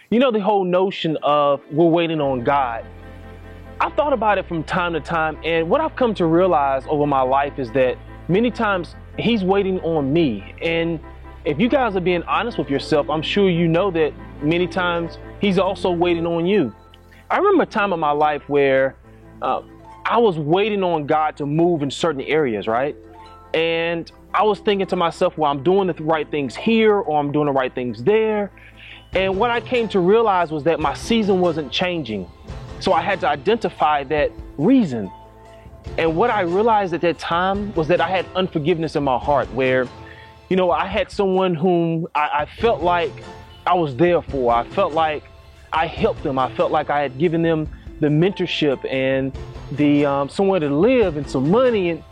You know, the whole notion of we're waiting on God. I've thought about it from time to time, and what I've come to realize over my life is that many times He's waiting on me. And if you guys are being honest with yourself, I'm sure you know that many times He's also waiting on you. I remember a time in my life where I was waiting on God to move in certain areas, right? And I was thinking to myself, well, I'm doing the right things here, or I'm doing the right things there. And what I came to realize was that my season wasn't changing. So I had to identify that reason. And what I realized at that time was that I had unforgiveness in my heart, where, you know, I had someone whom I felt like I was there for. I felt like I helped them. I felt like I had given them the mentorship and the somewhere to live and some money, and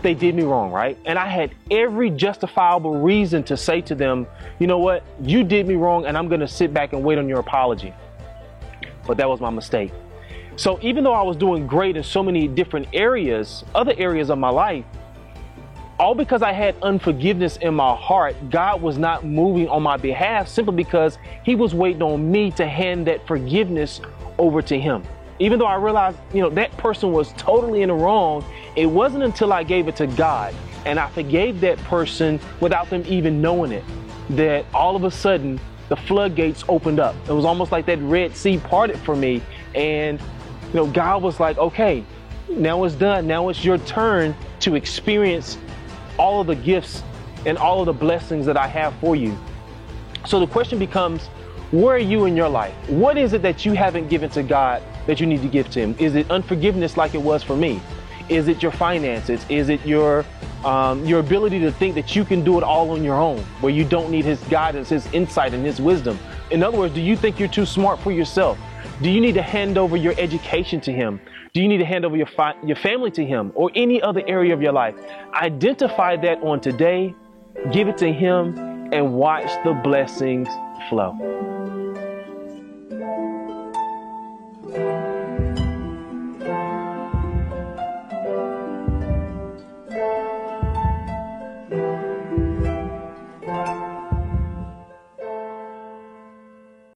they did me wrong, right? And I had every justifiable reason to say to them, you know what, you did me wrong, and I'm going to sit back and wait on your apology. But that was my mistake. So even though I was doing great in so many different areas, other areas of my life, all because I had unforgiveness in my heart, God was not moving on my behalf simply because He was waiting on me to hand that forgiveness over to Him. Even though I realized, you know, that person was totally in the wrong, it wasn't until I gave it to God and I forgave that person without them even knowing it, that all of a sudden the floodgates opened up. It was almost like that Red Sea parted for me. And, you know, God was like, okay, now it's done. Now it's your turn to experience all of the gifts and all of the blessings that I have for you. So the question becomes, where are you in your life? What is it that you haven't given to God that you need to give to Him? Is it unforgiveness like it was for me? Is it your finances? Is it your ability to think that you can do it all on your own, where you don't need His guidance, His insight, and His wisdom? In other words, do you think you're too smart for yourself? Do you need to hand over your education to Him? Do you need to hand over your family to Him, or any other area of your life? Identify that on today, give it to Him, and watch the blessings flow.